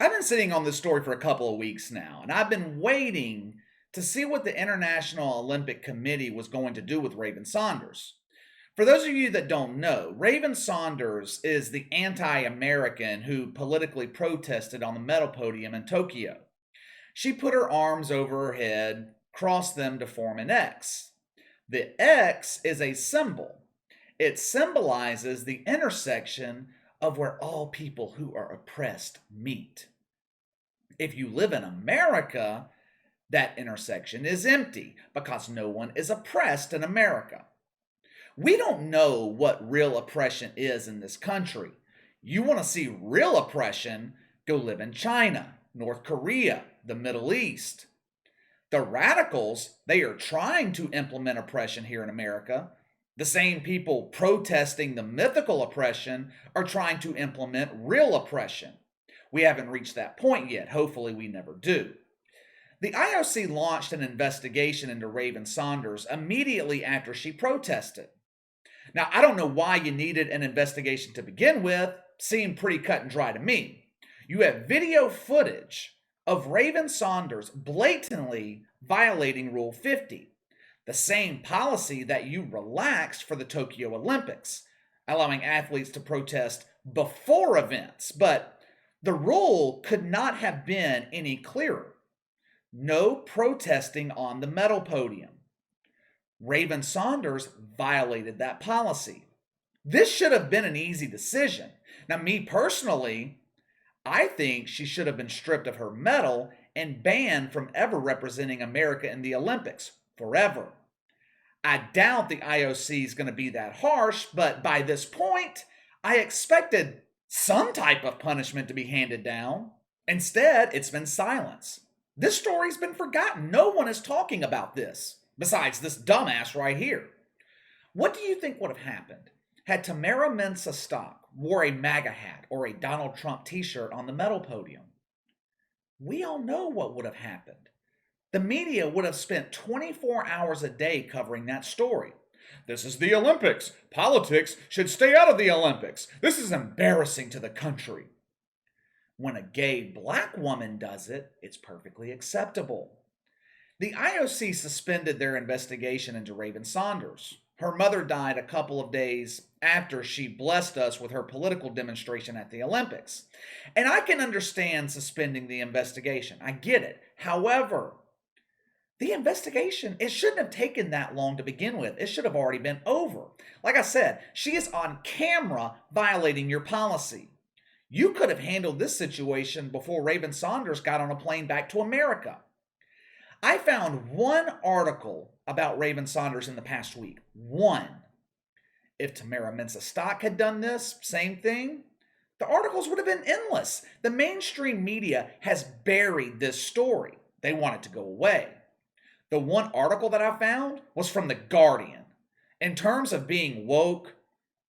I've been sitting on this story for a couple of weeks now, and I've been waiting to see what the International Olympic Committee was going to do with Raven Saunders. For those of you that don't know, Raven Saunders is the anti American who politically protested on the medal podium in Tokyo. She put her arms over her head, crossed them to form an X. The X is a symbol, it symbolizes the intersection of where all people who are oppressed meet. If you live in America, that intersection is empty because no one is oppressed in America. We don't know what real oppression is in this country. You want to see real oppression? Go live in China, North Korea, the Middle East. The radicals, they are trying to implement oppression here in America. The same people protesting the mythical oppression are trying to implement real oppression. We haven't reached that point yet. Hopefully, we never do. The IOC launched an investigation into Raven Saunders immediately after she protested. Now, I don't know why you needed an investigation to begin with. Seemed pretty cut and dry to me. You have video footage of Raven Saunders blatantly violating Rule 50, the same policy that you relaxed for the Tokyo Olympics, allowing athletes to protest before events. But the rule could not have been any clearer. No protesting on the medal podium. Raven Saunders violated that policy. This should have been an easy decision. Now, me personally, I think she should have been stripped of her medal and banned from ever representing America in the Olympics forever. I doubt the IOC is going to be that harsh, but by this point, I expected some type of punishment to be handed down. Instead, it's been silence. This story's been forgotten. No one is talking about this, besides this dumbass right here. What do you think would have happened had Tamara Mensah Stock wore a MAGA hat or a Donald Trump t-shirt on the medal podium? We all know what would have happened. The media would have spent 24 hours a day covering that story. This is the Olympics. Politics should stay out of the Olympics. This is embarrassing to the country. When a gay black woman does it, it's perfectly acceptable. The IOC suspended their investigation into Raven Saunders. Her mother died a couple of days after she blessed us with her political demonstration at the Olympics. And I can understand suspending the investigation. I get it. However, the investigation, it shouldn't have taken that long to begin with. It should have already been over. Like I said, she is on camera violating your policy. You could have handled this situation before Raven Saunders got on a plane back to America. I found one article about Raven Saunders in the past week. One. If Tamara Mensah Stock had done this, same thing, the articles would have been endless. The mainstream media has buried this story. They want it to go away. The one article that I found was from The Guardian. In terms of being woke,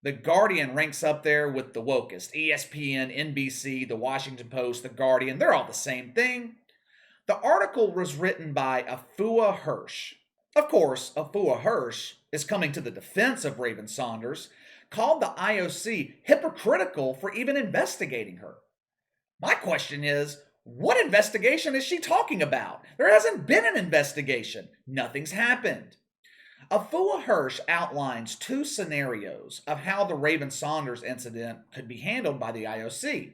The Guardian ranks up there with the wokest. ESPN, NBC, The Washington Post, The Guardian, they're all the same thing. The article was written by Afua Hirsch. Of course, Afua Hirsch is coming to the defense of Raven Saunders, called the IOC hypocritical for even investigating her. My question is, what investigation is she talking about? There hasn't been an investigation. Nothing's happened. Afua Hirsch outlines two scenarios of how the Raven Saunders incident could be handled by the IOC.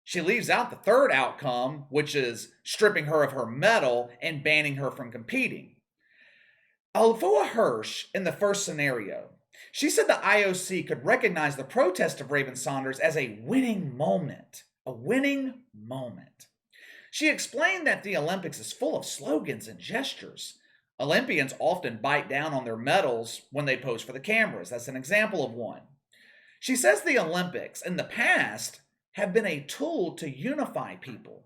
She leaves out the third outcome, which is stripping her of her medal and banning her from competing. Afua Hirsch, in the first scenario, she said the IOC could recognize the protest of Raven Saunders as a winning moment. A winning moment. She explained that the Olympics is full of slogans and gestures. Olympians often bite down on their medals when they pose for the cameras. That's an example of one. She says the Olympics, in the past, have been a tool to unify people.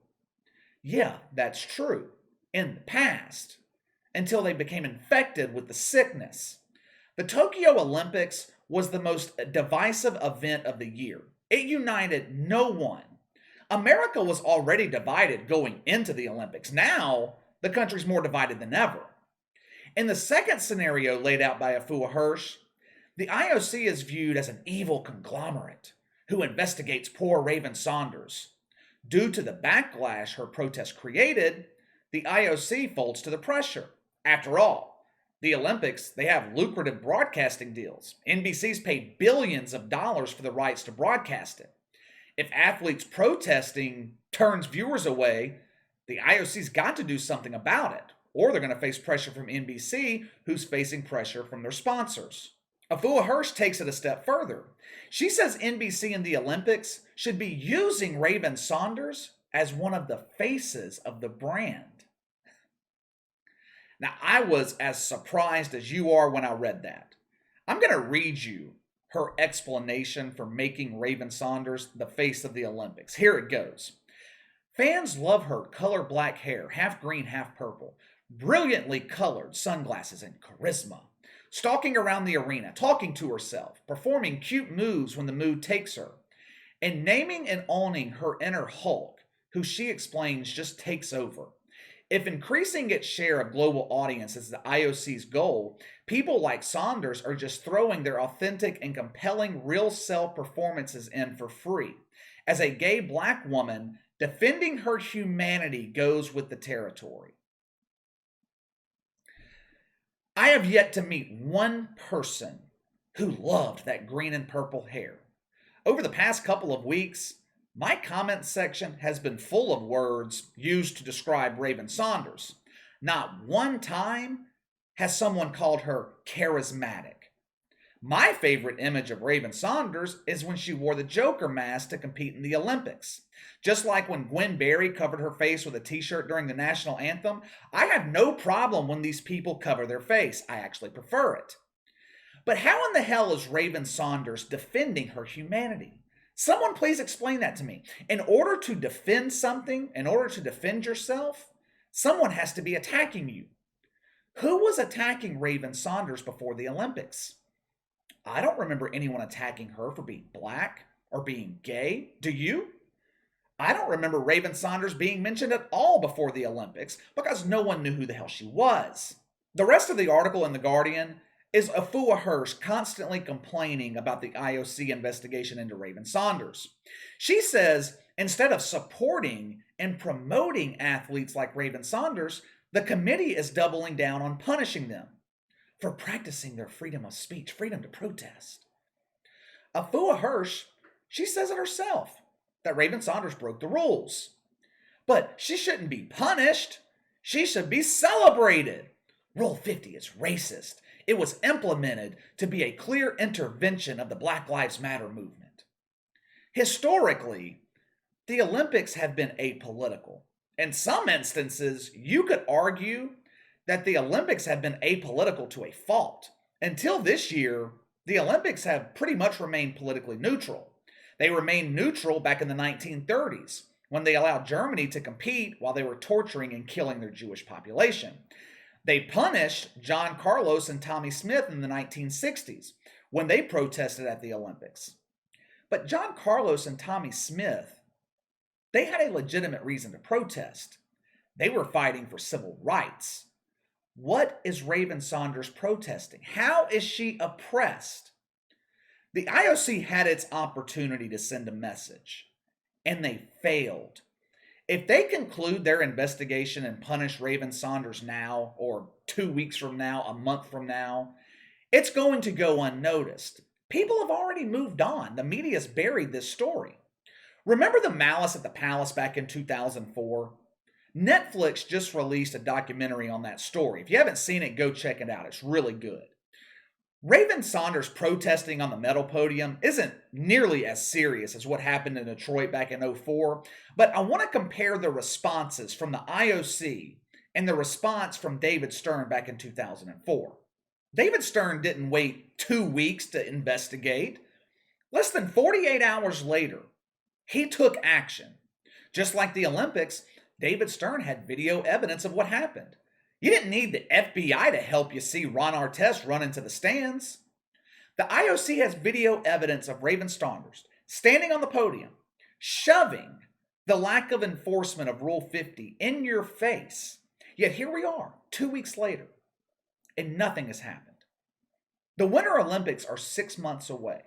Yeah, that's true. In the past. Until they became infected with the sickness. The Tokyo Olympics was the most divisive event of the year. It united no one. America was already divided going into the Olympics. Now, the country's more divided than ever. In the second scenario laid out by Afua Hirsch, the IOC is viewed as an evil conglomerate who investigates poor Raven Saunders. Due to the backlash her protest created, the IOC folds to the pressure. After all, the Olympics, they have lucrative broadcasting deals. NBC's paid billions of dollars for the rights to broadcast it. If athletes protesting turns viewers away, the IOC's got to do something about it, or they're going to face pressure from NBC, who's facing pressure from their sponsors. Afua Hirsch takes it a step further. She says NBC and the Olympics should be using Raven Saunders as one of the faces of the brand. Now, I was as surprised as you are when I read that. I'm going to read you her explanation for making Raven Saunders the face of the Olympics. Here it goes. Fans love her color black hair, half green, half purple, brilliantly colored sunglasses, and charisma. Stalking around the arena, talking to herself, performing cute moves when the mood takes her, and naming and owning her inner Hulk, who she explains just takes over. If increasing its share of global audience is the IOC's goal, people like Saunders are just throwing their authentic and compelling real self performances in for free. As a gay black woman, defending her humanity goes with the territory. I have yet to meet one person who loved that green and purple hair. Over the past couple of weeks, my comment section has been full of words used to describe Raven Saunders. Not one time has someone called her charismatic. My favorite image of Raven Saunders is when she wore the Joker mask to compete in the Olympics. Just like when Gwen Berry covered her face with a t-shirt during the national anthem, I have no problem when these people cover their face. I actually prefer it. But how in the hell is Raven Saunders defending her humanity? Someone please explain that to me. In order to defend something, in order to defend yourself, someone has to be attacking you. Who was attacking Raven Saunders before the Olympics? I don't remember anyone attacking her for being black or being gay. Do you? I don't remember Raven Saunders being mentioned at all before the Olympics because no one knew who the hell she was. The rest of the article in The Guardian is Afua Hirsch constantly complaining about the IOC investigation into Raven Saunders. She says instead of supporting and promoting athletes like Raven Saunders, the committee is doubling down on punishing them for practicing their freedom of speech, freedom to protest. Afua Hirsch, she says it herself, that Raven Saunders broke the rules. But she shouldn't be punished. She should be celebrated. Rule 50 is racist. It was implemented to be a clear intervention of the Black Lives Matter movement. Historically, the Olympics have been apolitical. In some instances, you could argue that the Olympics have been apolitical to a fault. Until this year, the Olympics have pretty much remained politically neutral. They remained neutral back in the 1930s, when they allowed Germany to compete while they were torturing and killing their Jewish population. They punished John Carlos and Tommy Smith in the 1960s when they protested at the Olympics. But John Carlos and Tommy Smith, they had a legitimate reason to protest. They were fighting for civil rights. What is Raven Saunders protesting? How is she oppressed? The IOC had its opportunity to send a message, and they failed. If they conclude their investigation and punish Raven Saunders now, or 2 weeks from now, a month from now, it's going to go unnoticed. People have already moved on. The media's buried this story. Remember the Malice at the Palace back in 2004? Netflix just released a documentary on that story. If you haven't seen it, go check it out. It's really good. Raven Saunders protesting on the medal podium isn't nearly as serious as what happened in Detroit back in 2004, but I want to compare the responses from the IOC and the response from David Stern back in 2004. David Stern didn't wait 2 weeks to investigate. Less than 48 hours later, he took action. Just like the Olympics, David Stern had video evidence of what happened. You didn't need the FBI to help you see Ron Artest run into the stands. The IOC has video evidence of Raven Saunders standing on the podium, shoving the lack of enforcement of Rule 50 in your face. Yet here we are, 2 weeks later, and nothing has happened. The Winter Olympics are 6 months away.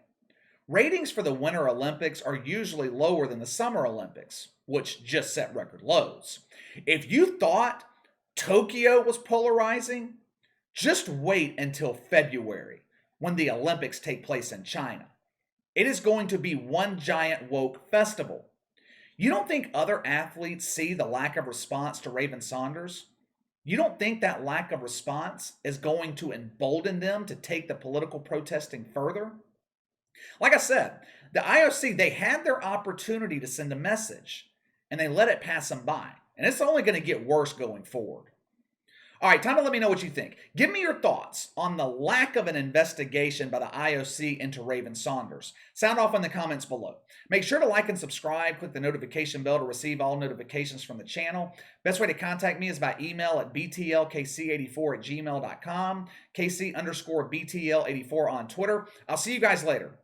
Ratings for the Winter Olympics are usually lower than the Summer Olympics. which just set record lows. If you thought Tokyo was polarizing, just wait until February when the Olympics take place in China. It is going to be one giant woke festival. You don't think other athletes see the lack of response to Raven Saunders? You don't think that lack of response is going to embolden them to take the political protesting further? Like I said, the IOC, they had their opportunity to send a message and they let it pass them by. And it's only going to get worse going forward. All right, time to let me know what you think. Give me your thoughts on the lack of an investigation by the IOC into Raven Saunders. Sound off in the comments below. Make sure to like and subscribe. Click the notification bell to receive all notifications from the channel. Best way to contact me is by email at btlkc84@gmail.com, KC_BTL84 on Twitter. I'll see you guys later.